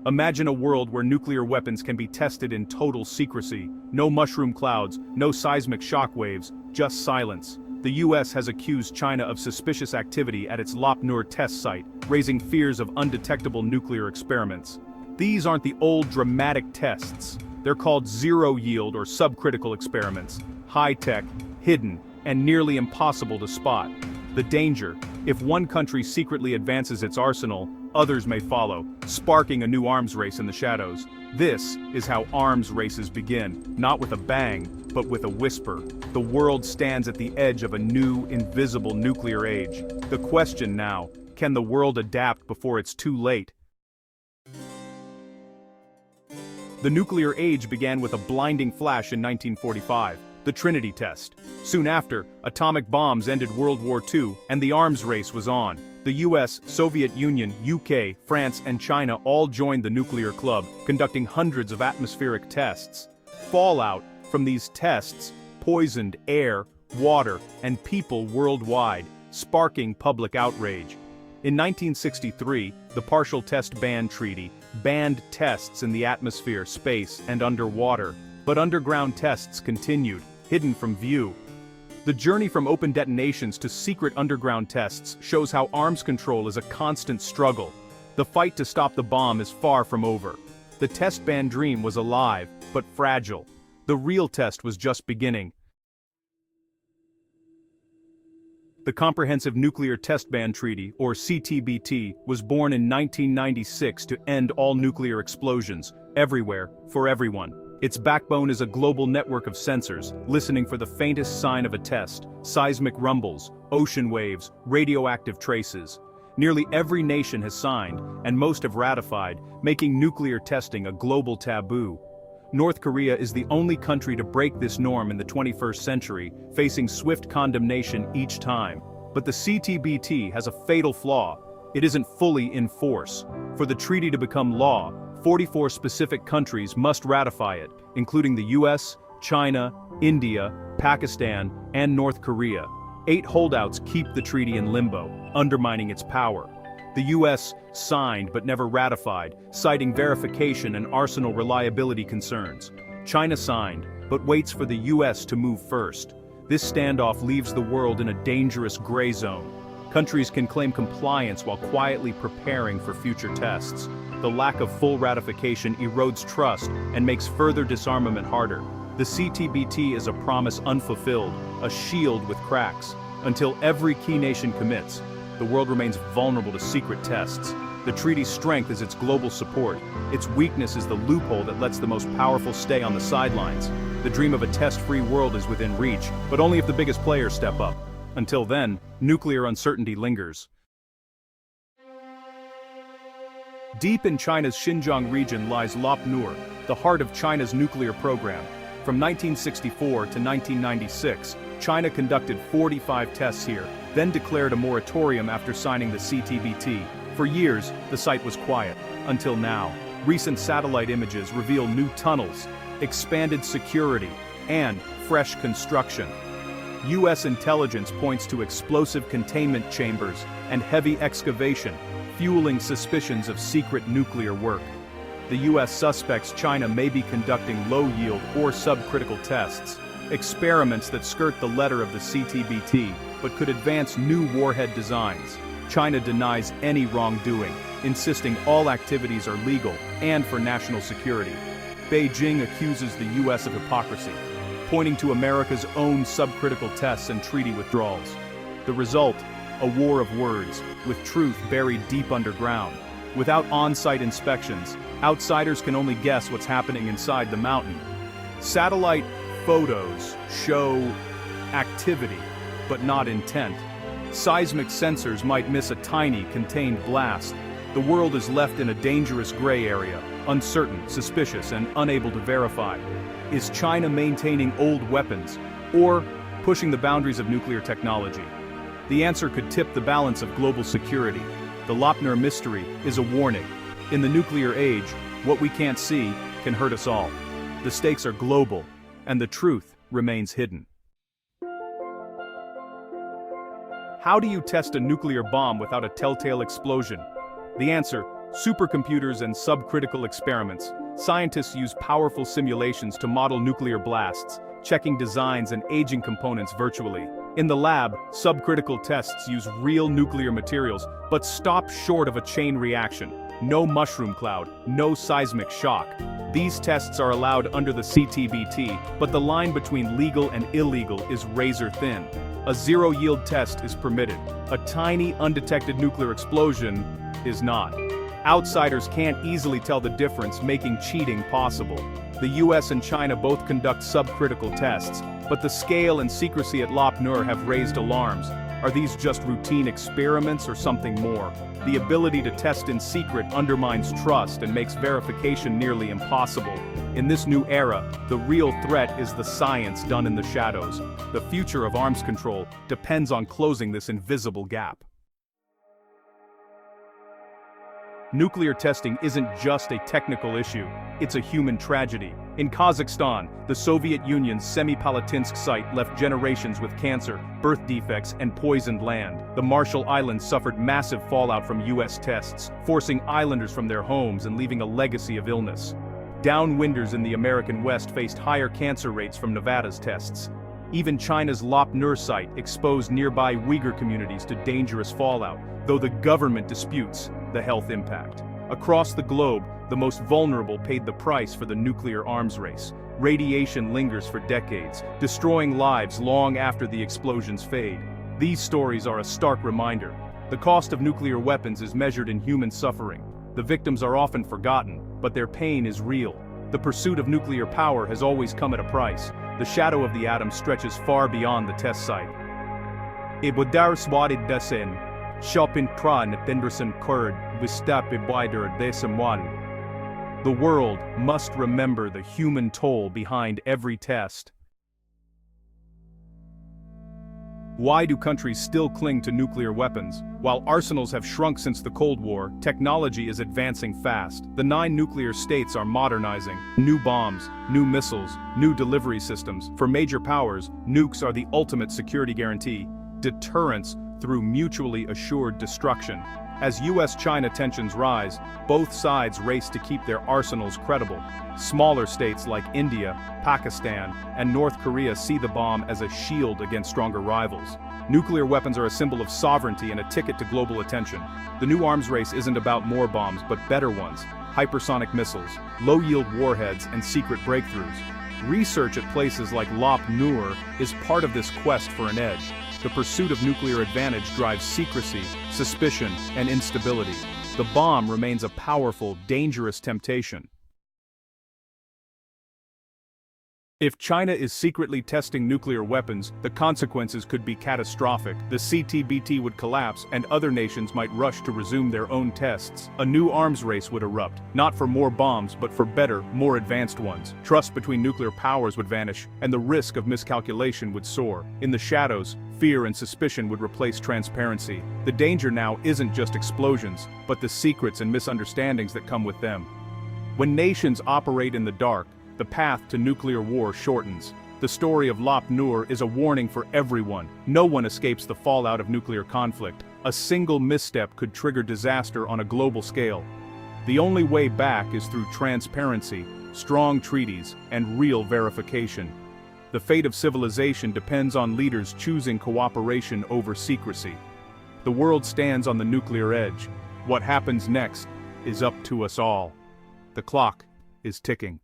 Imagine a world where nuclear weapons can be tested in total secrecy. No mushroom clouds, no seismic shockwaves, just silence. The US has accused China of suspicious activity at its Lop Nur test site, raising fears of undetectable nuclear experiments. These aren't the old dramatic tests. They're called zero-yield or subcritical experiments, high-tech, hidden, and nearly impossible to spot. The danger: if one country secretly advances its arsenal, others may follow, sparking a new arms race in the shadows. This is how arms races begin, not with a bang, but with a whisper. The world stands at the edge of a new, invisible nuclear age. The question now: can the world adapt before it's too late? The nuclear age began with a blinding flash in 1945, the Trinity test. Soon after, atomic bombs ended World War II, and the arms race was on. The US, Soviet Union, UK, France, and China all joined the nuclear club, conducting hundreds of atmospheric tests. Fallout from these tests poisoned air, water, and people worldwide, sparking public outrage. In 1963, the Partial Test Ban Treaty banned tests in the atmosphere, space, and underwater, but underground tests continued, hidden from view. The journey from open detonations to secret underground tests shows how arms control is a constant struggle. The fight to stop the bomb is far from over. The test ban dream was alive, but fragile. The real test was just beginning. The Comprehensive Nuclear Test Ban Treaty, or CTBT, was born in 1996 to end all nuclear explosions, everywhere, for everyone. Its backbone is a global network of sensors, listening for the faintest sign of a test: seismic rumbles, ocean waves, radioactive traces. Nearly every nation has signed, and most have ratified, making nuclear testing a global taboo. North Korea is the only country to break this norm in the 21st century, facing swift condemnation each time. But the CTBT has a fatal flaw: it isn't fully in force. For the treaty to become law, 44 specific countries must ratify it, including the US, China, India, Pakistan, and North Korea. 8 holdouts keep the treaty in limbo, undermining its power. The US signed but never ratified, citing verification and arsenal reliability concerns. China signed, but waits for the US to move first. This standoff leaves the world in a dangerous gray zone. Countries can claim compliance while quietly preparing for future tests. The lack of full ratification erodes trust and makes further disarmament harder. The CTBT is a promise unfulfilled, a shield with cracks. Until every key nation commits, the world remains vulnerable to secret tests. The treaty's strength is its global support. Its weakness is the loophole that lets the most powerful stay on the sidelines. The dream of a test-free world is within reach, but only if the biggest players step up. Until then, nuclear uncertainty lingers. Deep in China's Xinjiang region lies Lop Nur, the heart of China's nuclear program. From 1964 to 1996, China conducted 45 tests here, then declared a moratorium after signing the CTBT. For years, the site was quiet, until now. Recent satellite images reveal new tunnels, expanded security, and fresh construction. US intelligence points to explosive containment chambers and heavy excavation, fueling suspicions of secret nuclear work. The US suspects China may be conducting low-yield or subcritical tests, experiments that skirt the letter of the CTBT, but could advance new warhead designs. China denies any wrongdoing, insisting all activities are legal and for national security. Beijing accuses the US of hypocrisy, pointing to America's own subcritical tests and treaty withdrawals. The result: a war of words, with truth buried deep underground. Without on-site inspections, outsiders can only guess what's happening inside the mountain. Satellite photos show activity, but not intent. Seismic sensors might miss a tiny, contained blast. The world is left in a dangerous gray area, uncertain, suspicious, and unable to verify. Is China maintaining old weapons, or pushing the boundaries of nuclear technology? The answer could tip the balance of global security. The Lop Nur mystery is a warning. In the nuclear age, what we can't see can hurt us all. The stakes are global, and the truth remains hidden. How do you test a nuclear bomb without a telltale explosion? The answer: Supercomputers and subcritical experiments. Scientists use powerful simulations to model nuclear blasts, checking designs and aging components virtually. In the lab, subcritical tests use real nuclear materials, but stop short of a chain reaction. No mushroom cloud, no seismic shock. These tests are allowed under the CTBT, but the line between legal and illegal is razor thin. A zero-yield test is permitted. A tiny, undetected nuclear explosion is not. Outsiders can't easily tell the difference, making cheating possible. The US and China both conduct subcritical tests, but the scale and secrecy at Lop Nur have raised alarms. Are these just routine experiments or something more? The ability to test in secret undermines trust and makes verification nearly impossible. In this new era, the real threat is the science done in the shadows. The future of arms control depends on closing this invisible gap. Nuclear testing isn't just a technical issue, it's a human tragedy. In Kazakhstan, the Soviet Union's Semipalatinsk site left generations with cancer, birth defects, and poisoned land. The Marshall Islands suffered massive fallout from US tests, forcing islanders from their homes and leaving a legacy of illness. Downwinders in the American West faced higher cancer rates from Nevada's tests. Even China's Lop Nur site exposed nearby Uyghur communities to dangerous fallout, though the government disputes the health impact. Across the globe, the most vulnerable paid the price for the nuclear arms race. Radiation lingers for decades, destroying lives long after the explosions fade. These stories are a stark reminder. The cost of nuclear weapons is measured in human suffering. The victims are often forgotten, but their pain is real. The pursuit of nuclear power has always come at a price. The shadow of the atom stretches far beyond the test site. Ibudar swadid dasen, shopin pran benderson kurd, vistap ibider desamwan. The world must remember the human toll behind every test. Why do countries still cling to nuclear weapons? While arsenals have shrunk since the Cold War, technology is advancing fast. The 9 nuclear states are modernizing. New bombs, new missiles, new delivery systems. For major powers, nukes are the ultimate security guarantee. Deterrence through mutually assured destruction. As US-China tensions rise, both sides race to keep their arsenals credible. Smaller states like India, Pakistan, and North Korea see the bomb as a shield against stronger rivals. Nuclear weapons are a symbol of sovereignty and a ticket to global attention. The new arms race isn't about more bombs, but better ones. Hypersonic missiles, low-yield warheads, and secret breakthroughs. Research at places like Lop Nur is part of this quest for an edge. The pursuit of nuclear advantage drives secrecy, suspicion, and instability. The bomb remains a powerful, dangerous temptation. If China is secretly testing nuclear weapons, the consequences could be catastrophic. The CTBT would collapse, and other nations might rush to resume their own tests. A new arms race would erupt, not for more bombs, but for better, more advanced ones. Trust between nuclear powers would vanish, and the risk of miscalculation would soar. In the shadows, fear and suspicion would replace transparency. The danger now isn't just explosions, but the secrets and misunderstandings that come with them. When nations operate in the dark, the path to nuclear war shortens. The story of Lop Nur is a warning for everyone. No one escapes the fallout of nuclear conflict. A single misstep could trigger disaster on a global scale. The only way back is through transparency, strong treaties, and real verification. The fate of civilization depends on leaders choosing cooperation over secrecy. The world stands on the nuclear edge. What happens next is up to us all. The clock is ticking.